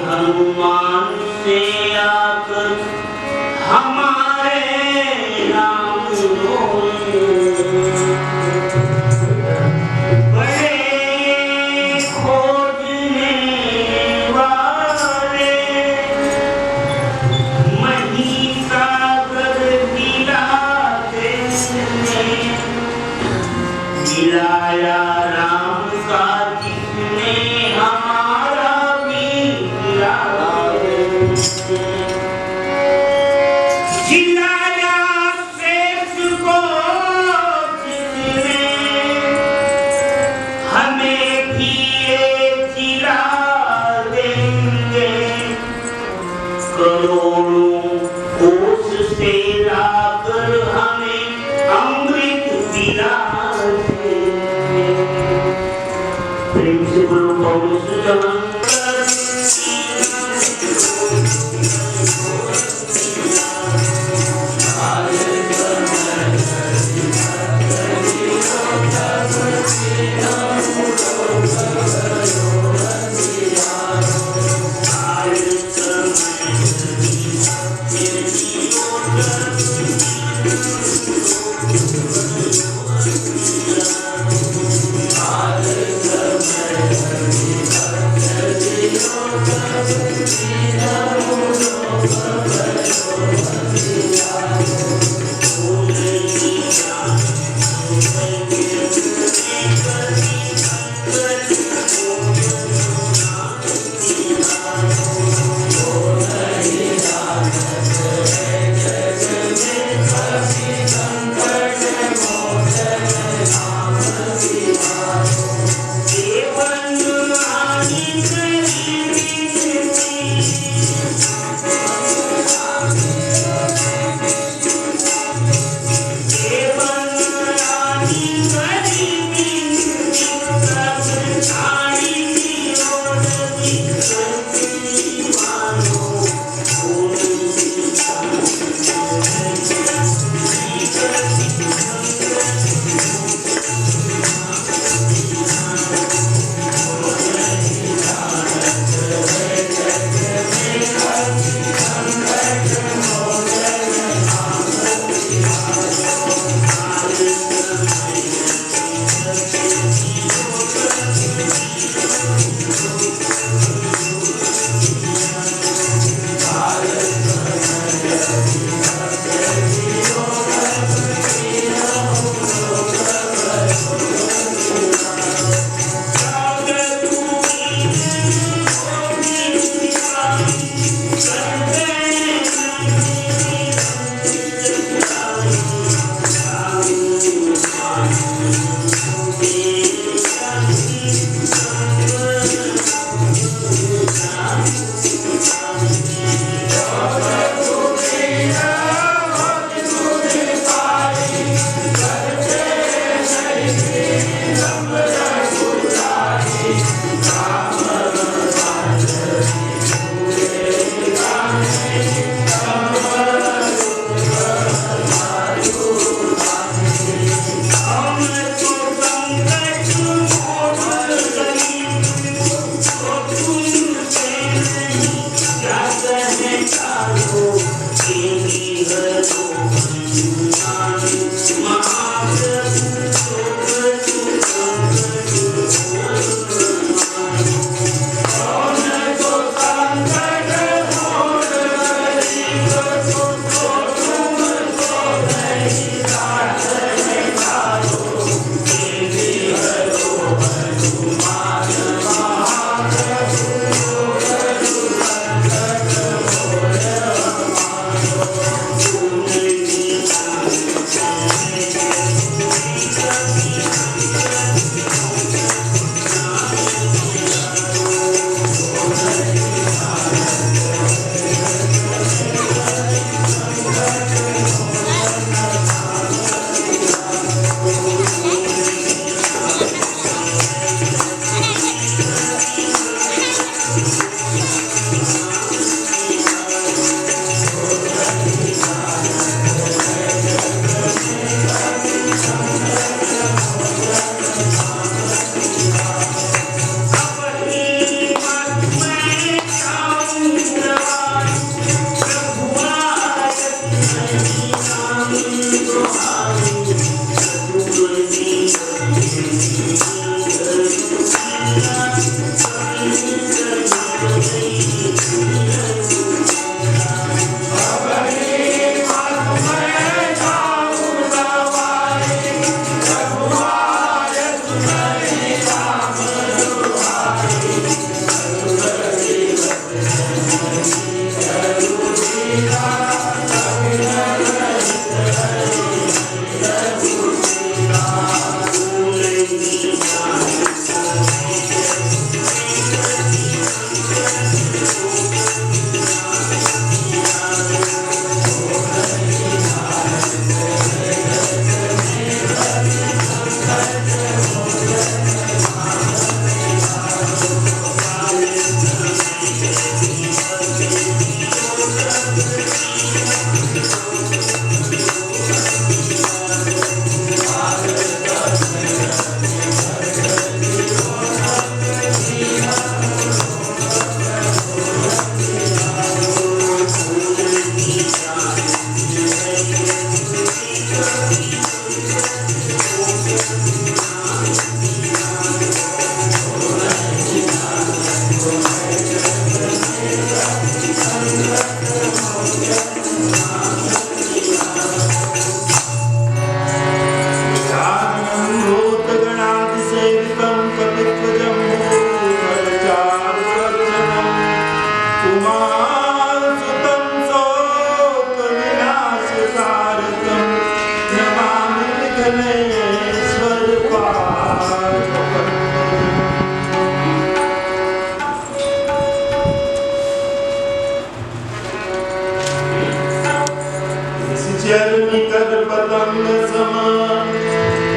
हनुमान से आकर हमारे नाम बड़े खोजने वाले महिसागर गिरा देने मिलाया राम का जिसने हमारा भी जिलाया शेष को जिसने हमें भी ये जिला देंगे करोड़ों कोस से लाकर हमें अमृत पिला देंगे। प्रेम से बोलो पौलुस जवान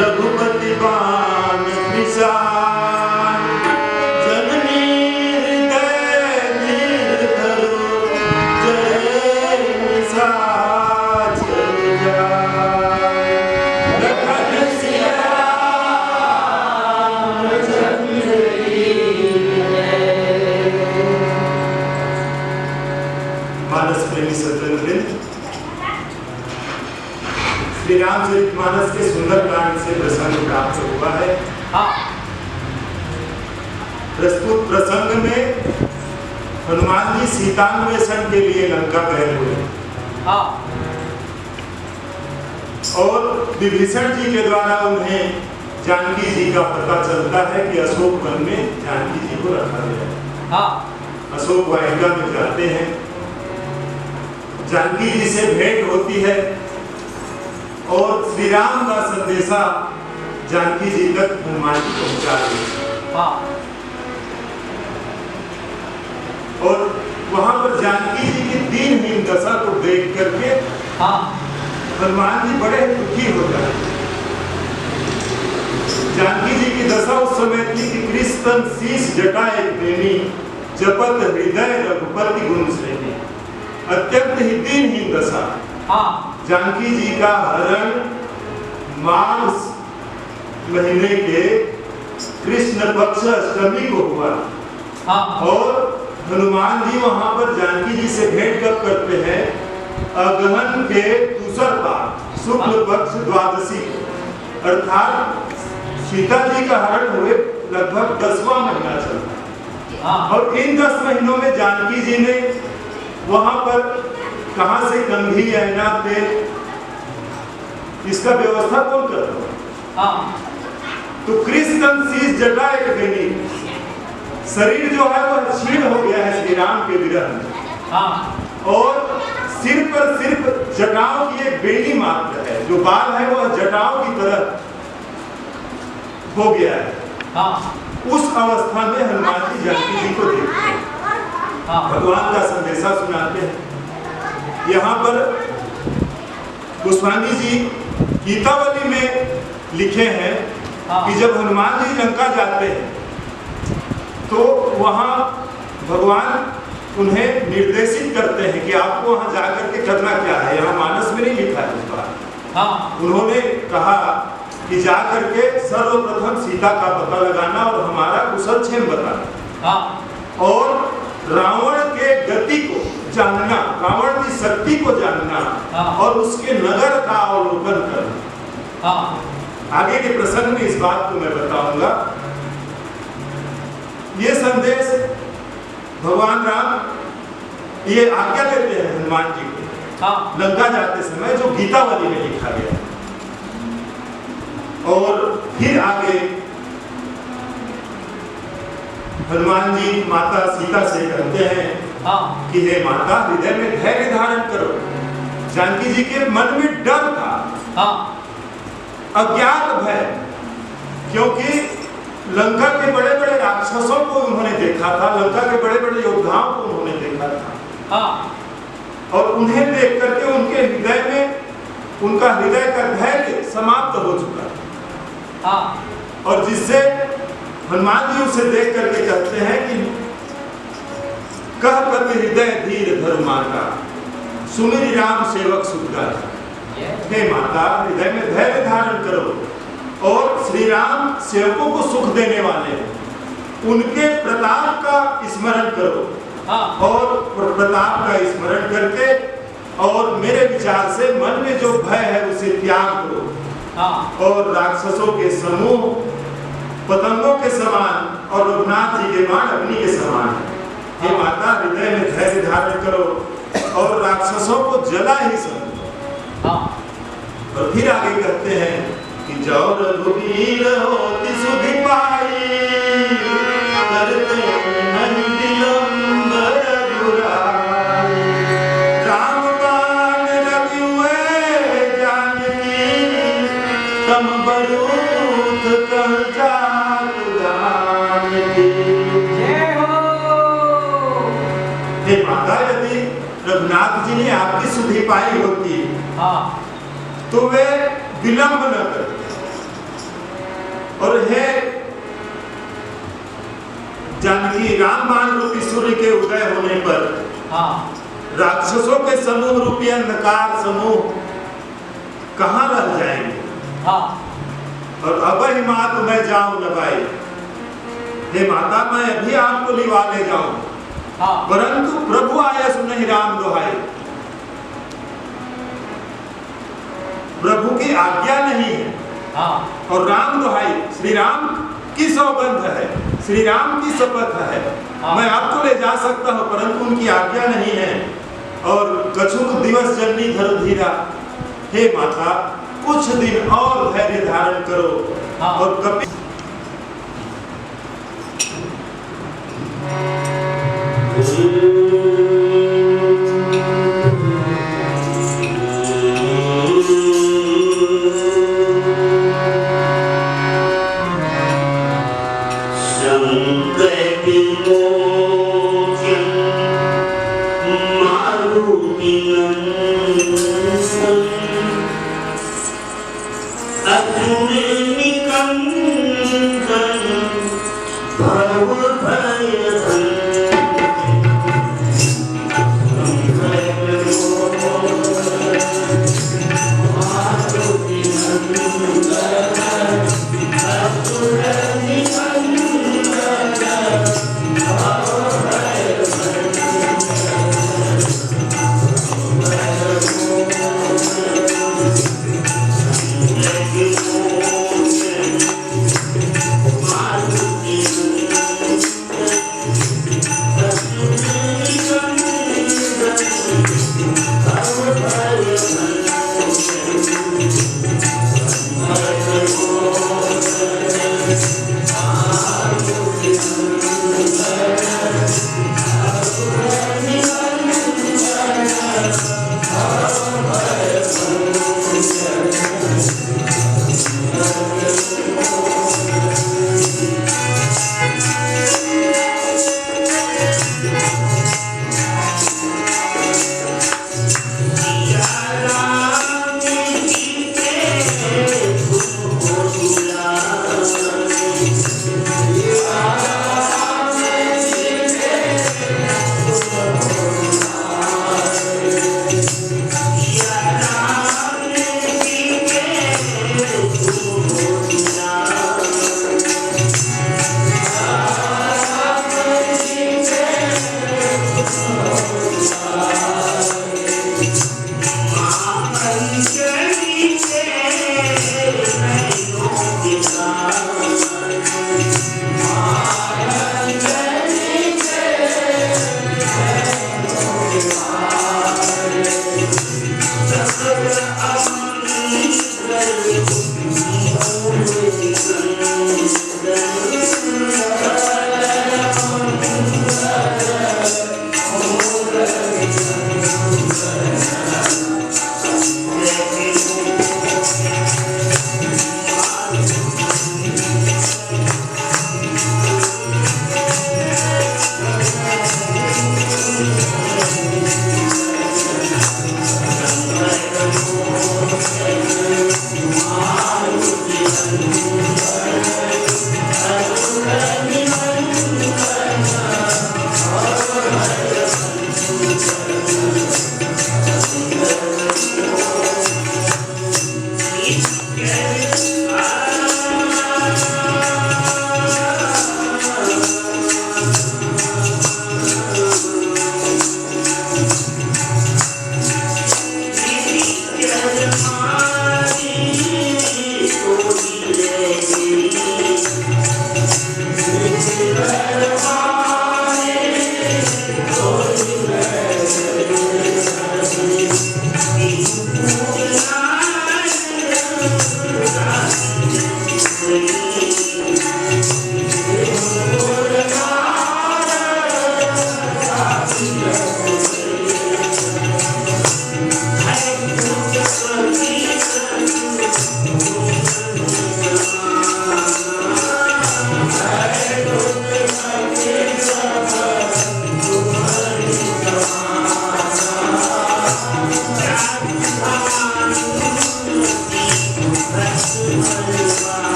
रघुपति बाण विशाल जननी हृदय धीर धरो जय निशाचर जाय लखन सिया रामचंद्र की जय। मानस प्रेमी स्वतंत्र श्री रामचरितमानस के सुंदरकांड से प्रसंग प्राप्त हुआ है। प्रस्तुत प्रसंग में हनुमान जी सीतान्वेषण के लिए लंका गए हुए और विभीषण जी के द्वारा उन्हें जानकी जी का पता चलता है कि अशोक वन में जानकी जी को रखा गया है। अशोक वाटिका में जाते हैं, जानकी जी से भेंट होती है और श्री राम का संदेशा जानकी जी तक हनुमान जी पहुंचा दिए। और वहां पर जानकी जी की दीनहीन दशा को देख करके हनुमान जी बड़े दुखी हो गए। जानकी जी की दशा उस समय थी कि कृष्ण शीश जटा एक प्रेमी जपत हृदय रघुपति गुण श्रेणी, अत्यंत ही दीनहीन दशा। जानकी जी का हरण माघ महीने के कृष्ण पक्ष अष्टमी को हुआ और हनुमान जी वहां पर जानकी जी से भेंट कब करते हैं? अगहन के दूसर पार शुक्ल पक्ष द्वादशी, अर्थात सीता जी का हरण हुए लगभग 10वां महीना चलता है। और इन 10 महीनों में जानकी जी ने वहां पर कहां से कंघी ऐना तेल इसका व्यवस्था कौन करता? तो कृष्ण शीश जटा एक बेनी, शरीर जो है वह क्षीण हो गया है श्री राम के विरह में और सिर पर सिर्फ जटाओं की एक बेनी मात्र है, जो बाल है वह जटाओं की तरह हो गया है। उस अवस्था में हनुमान जी जानकी जी को देखते हैं, भगवान का संदेशा सुनाते हैं। यहाँ पर गोस्वामी जी गीतावली में लिखे हैं कि जब हनुमान जी लंका जाते हैं तो वहाँ भगवान उन्हें निर्देशित करते हैं कि आपको वहाँ जाकर के करना क्या है। यहाँ मानस में नहीं लिखा है इस बार। उन्होंने कहा कि जाकर के सर्वप्रथम सीता का पता लगाना और हमारा कुशल क्षेम बताना और रावण के गति को जानना, रावण की शक्ति को जानना और उसके नगर का अवलोकन करना। आगे के प्रसंग में इस बात को मैं बताऊंगा। ये संदेश भगवान राम ये आज्ञा देते हैं हनुमान जी को लंका जाते समय, जो गीतावली में लिखा गया। और फिर आगे हनुमान जी माता सीता से कहते हैं कि हे माता, हृदय में धैर्य धारण करो। जानकी जी के मन में डर था, अज्ञात भय, क्योंकि लंका के बड़े बड़े राक्षसों को उन्होंने देखा था, लंका के बड़े बड़े योद्धाओं को उन्होंने देखा था और उन्हें देख करके उनके हृदय में उनका हृदय का धैर्य समाप्त हो चुका और जिससे हनुमान जी उसे देख करके कहते हैं कि कह पति हृदय धीर धर माता, सुमिरि राम सेवक सुखदाता। हे माता, हृदय में धैर्य धारण करो और श्री राम सेवकों को सुख देने वाले हैं, उनके प्रताप का स्मरण करो और प्रताप का स्मरण करके और मेरे विचार से मन में जो भय है उसे त्याग करो और राक्षसों के समूह पतंगों के समान और रघुनाथ जी के बाण अग्नि के समान है, हे माता हृदय में धैर्य धारण करो और राक्षसों को जला ही समझो। और फिर आगे कहते हैं कि जो रघुवीर होति सुधि पाई करते नहीं विलंबर बुराई। राम बाण रघुए जानकी तम बरूथ कह जात जानकी। हे माता यदि रघुनाथ जी ने आपकी सुधि पाई होती तो वे विलंब न करते। और हे जानकी, राम बाण रूपी सूर्य के उदय होने पर राक्षसों के समूह रूपी अंधकार समूह कहाँ रह जाएंगे। और अब ही मात मैं जाऊं लगाई। हे माता, मैं अभी आपको लिवा ले जाऊं, परंतु प्रभु आया सुनहि राम दोहाई। प्रभु की आज्ञा नहीं है और राम दोहाई, श्री राम की सौगंध है, श्री राम की शपथ है। मैं आपको ले जा सकता हूं, परंतु उनकी आज्ञा नहीं है। और कछुक दिवस जननी धरुधीरा। हे माता, कुछ दिन और धैर्य धारण करो। और कभी भव भय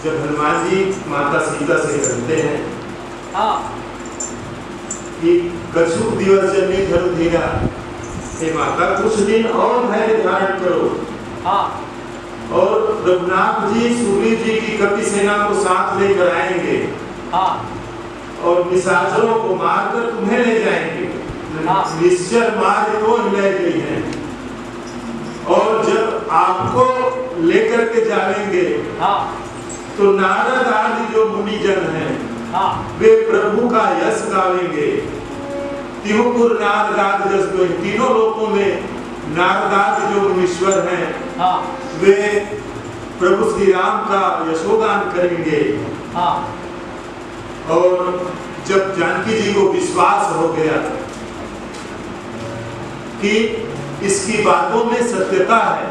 जब हनुमान जी माता सीता से कहते हैं कि कछुक दिवस जन्मी धर्म धीरा, हे माता कुछ दिन और धैर्य धारण करो। और रघुनाथ जी सुग्रीव जी की कपि सेना को साथ लेकर आएंगे और निशाचरों को मारकर तुम्हें ले जाएंगे। निश्चर मार तो ले गई है और जब आपको लेकर के जाएंगे तो नारद आदि जो मुनिजन हैं वे प्रभु का यश गावेंगे। तिहुपुर नारदाद जस को, तीनों लोकों में नारदाद जो मुनीश्वर हैं वे प्रभु श्री राम का यशोगान करेंगे। और जब जानकी जी को विश्वास हो गया कि इसकी बातों में सत्यता है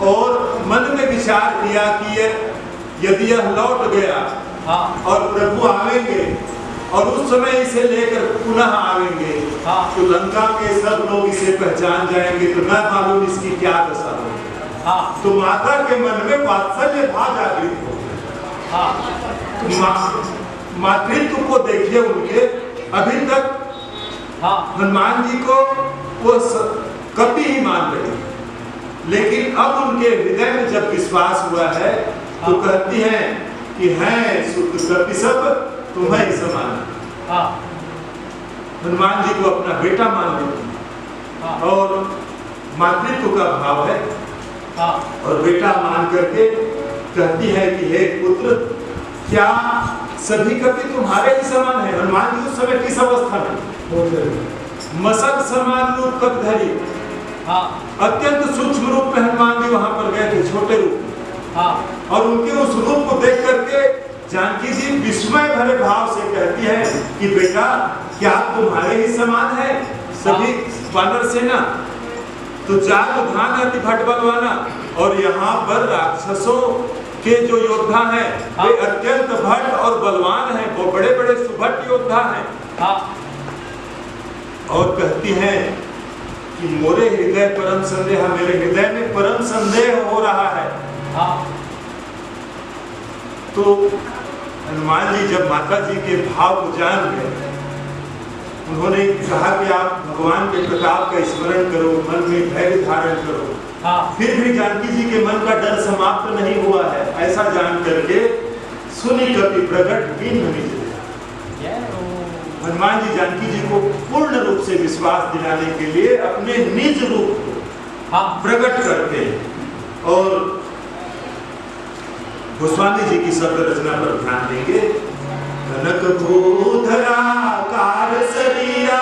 और मन में विचार किया कि यदि यह लौट गया और प्रभु आवेंगे और उस समय इसे लेकर पुनः आवेंगे तो लंका के सब लोग इसे पहचान जाएंगे तो न मालूम इसकी क्या दशा होगी। तो माता के मन में वात्सल्य भाव जागृत हो गया। मातृत्व को देखिए उनके, अभी तक हनुमान जी को वो कभी ही मान रहे, लेकिन अब उनके हृदय में जब विश्वास हुआ है तो कहती हैं कि हैं कपि सब तुम्हें ही समान। हनुमान जी को अपना बेटा मान लेती और मातृत्व का भाव है और बेटा मान करके कहती है कि हे पुत्र, क्या सभी कपि तुम्हारे ही समान है? हनुमान जी उस समय किस अवस्था में? मसक समान रूप कप धरी, अत्यंत सूक्ष्म रूप में हनुमान जी वहां पर गए थे, छोटे रूप में। और उनके उस रूप को देख करके जानकी जी विस्मय भरे भाव से कहती है कि बेटा क्या तुम्हारे ही समान है सभी वानर सेना? तो जाग धान अति भट बलवाना, और यहाँ पर राक्षसों के जो योद्धा हैं वे अत्यंत भट और बलवान हैं, वो बड़े बड़े सुभट योद्धा हैं। और कहती हैं कि मोरे हृदय परम संदेह, मेरे हृदय में परम संदेह हो रहा है। तो हनुमान जी जब माता जी के भाव को जान गए, उन्होंने कहा कि आप भगवान के प्रताप का स्मरण करो, मन में धैर्य धारण करो। फिर भी जानकी जी के मन का डर समाप्त नहीं हुआ है, ऐसा जान करके सुनी कपि प्रकट कीन निज। हनुमान जी जानकी जी को पूर्ण रूप से विश्वास दिलाने के लिए अपने निज रूप को प्रकट करते हैं। और गोस्वामी जी की शब्द रचना पर ध्यान देंगे। कनक भूधरा कार शरीरा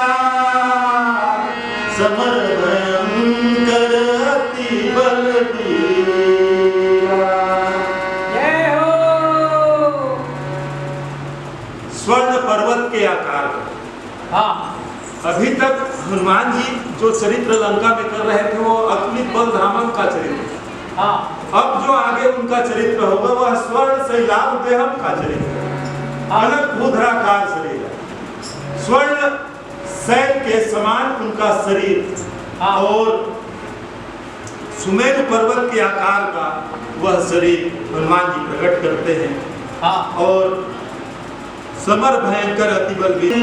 समर भयंकर अति बलबीरा। जय हो। स्वर्ण पर्वत के आकार का। हाँ। अभी तक हनुमान जी जो चरित्र लंका में कर रहे थे वो अतुलित बलधामन का चरित्र। हाँ। अब जो आगे उनका चरित्र होगा वह स्वर्ण शैलाभ देहम का चरित्र, अलग भूधराकार शरीर है, स्वर्ण शैल के समान उनका शरीर और सुमेरु पर्वत के आकार का वह शरीर हनुमान जी प्रकट करते हैं। और समर भयंकर अति बलवीर।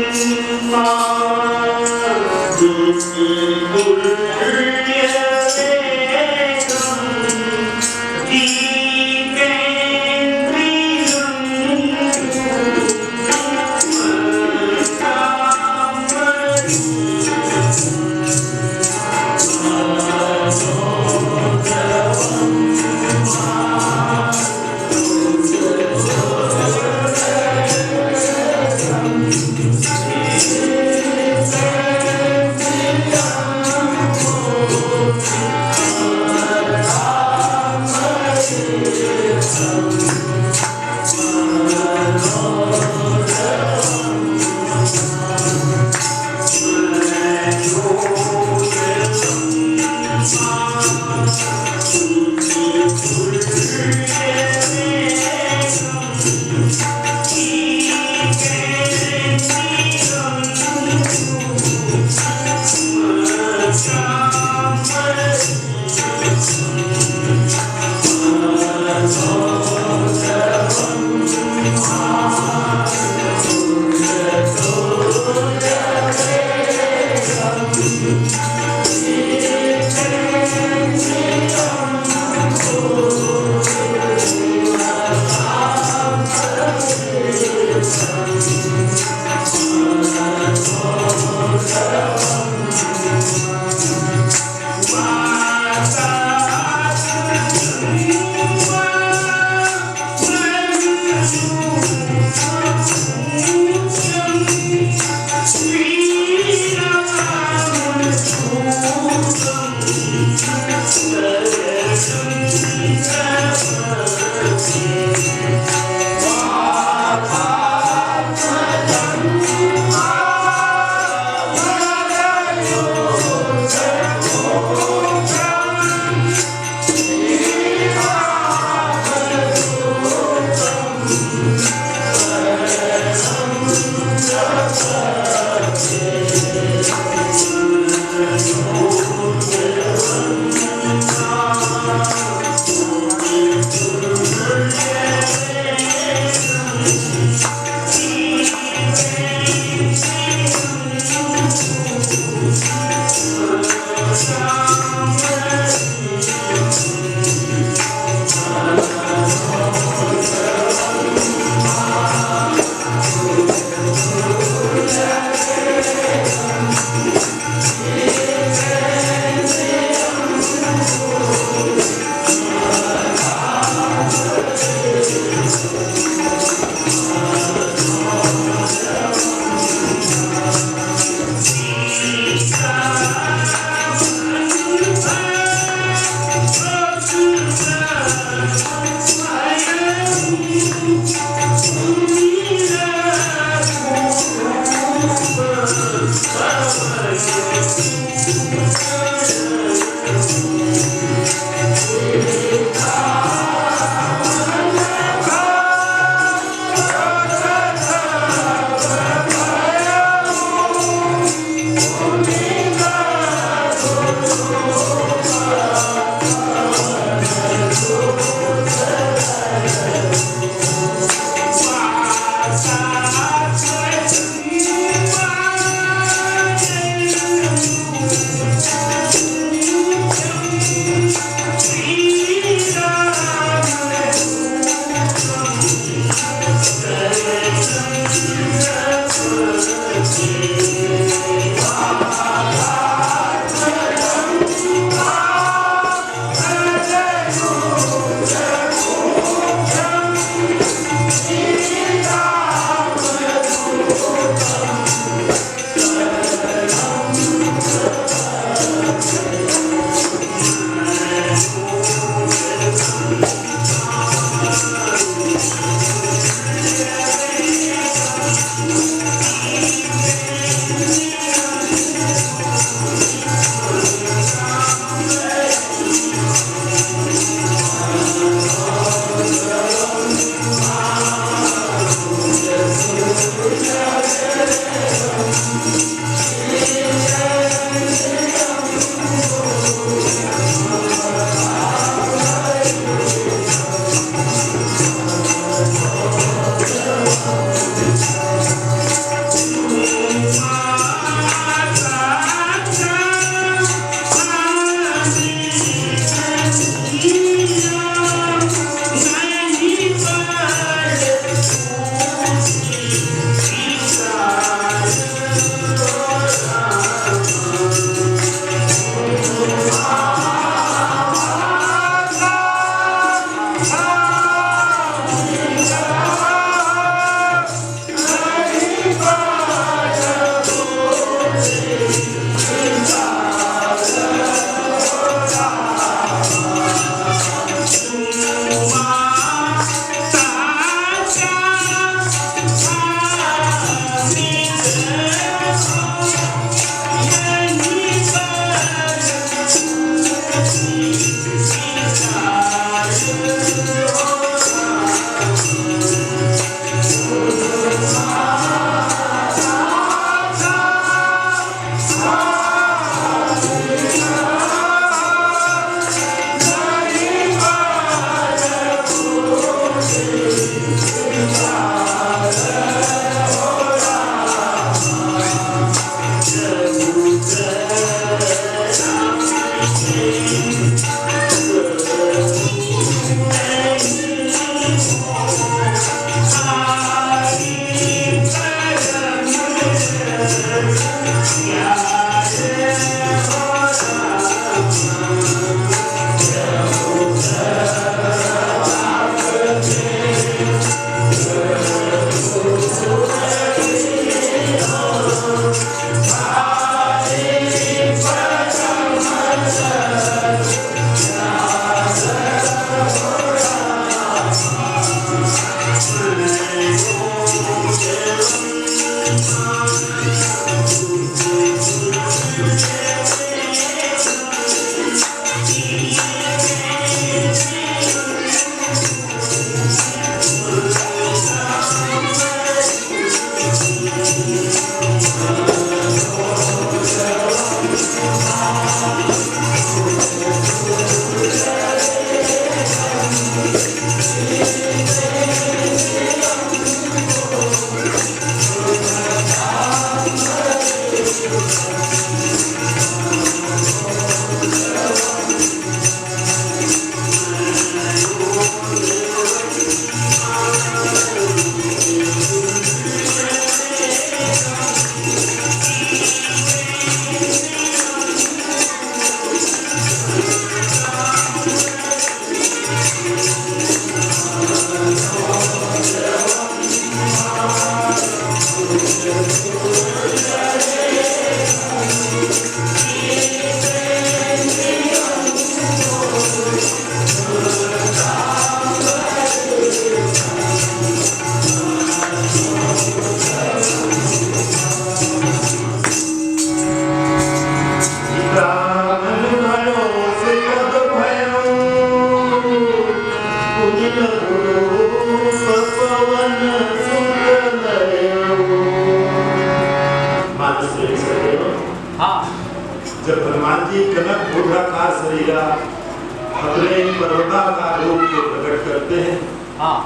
पर्वताकार रूप को प्रकट करते हैं। हाँ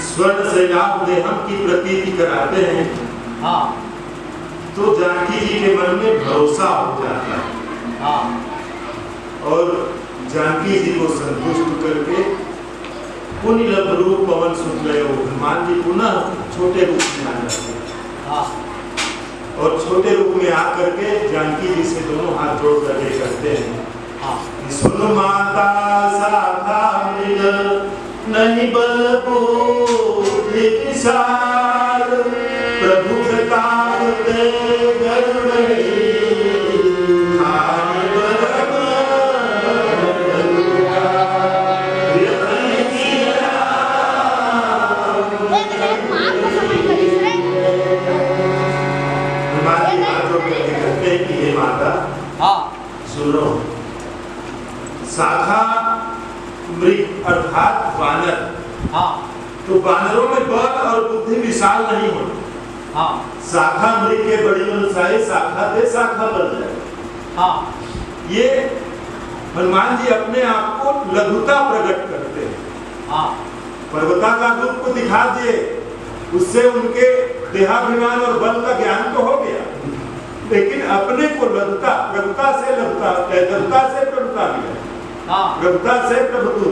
स्वर्ण शैलाभ देहम की प्रतीति कराते हैं। हाँ तो जानकी जी के मन में भरोसा हो जाता है। हाँ और जानकी जी को संतुष्ट करके पुण्य रूप पवन सुन गए हनुमान जी पुनः छोटे रूप में आ जाते हैं। हाँ और छोटे रूप में आकर के जानकी जी से दोनों हाथ जोड़ करके कहते हैं, हाँ सुन माता शाखा मृग नहीं बल बुद्धि विशाल, प्रभु प्रताप ते गरुड़ माता। हाँ सुनो, शाखा मृग अर्थात वानर। हाँ तो वानरों में बल और बुद्धि विशाल नहीं होती। हाँ शाखा मृग के बड़ी मनसाई शाखा दे शाखा बन जाए। हाँ ये हनुमान जी अपने आप को लघुता प्रकट करते हैं। हाँ पर्वताकार रूप को दिखा दिए, उससे उनके देहाभिमान और बल का ज्ञान तो हो गया, लेकिन अपने को लघुता प्रभुता से प्रभुता मिला। हाँ प्रभुता से प्रभुत्व।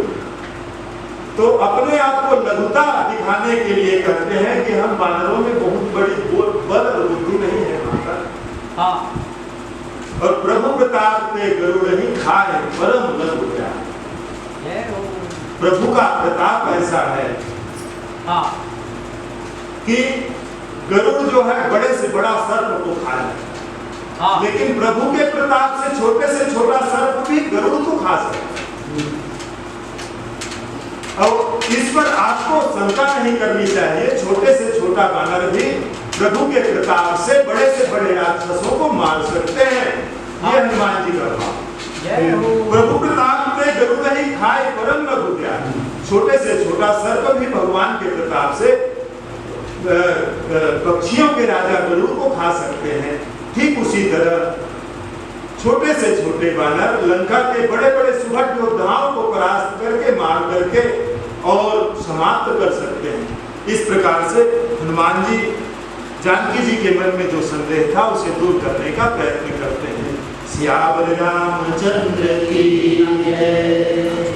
तो अपने आप को लघुता दिखाने के लिए कहते हैं कि हम वानरों में बहुत बड़ी बल और बुद्धि नहीं है माता। हाँ और प्रभु प्रताप के गरुड़ ही खाए परम लघु ज्ञान। जय हो। प्रभु का प्रताप ऐसा है हाँ कि गरुड़ जो है बड़े से बड़ा सर्प को खा जाए। हाँ लेकिन प्रभु के प्रताप से छोटा सर्प भी गरुड़ को खा सकता है। और इस पर आपको शंका नहीं करनी चाहिए। छोटे से छोटा वानर भी प्रभु के प्रताप से बड़े राक्षसों को मार सकते हैं। ये हनुमान जी का भाव। जय हो। प्रभु प्रताप में गरुड़ ही खाए परम लघु ज्ञान। छोटे से छोटा सर्प भी भगवान के प्रताप से पक्षियों के राजा गरुड़ को खा सकते हैं। ठीक उसी तरह छोटे से छोटे वानर लंका के बड़े सुभट योद्धाओं को परास्त करके मार करके और समाप्त कर सकते हैं। इस प्रकार से हनुमान जी जानकी जी के मन में जो संदेह था उसे दूर करने का प्रयत्न करते हैं। सियावर रामचंद्र की जय।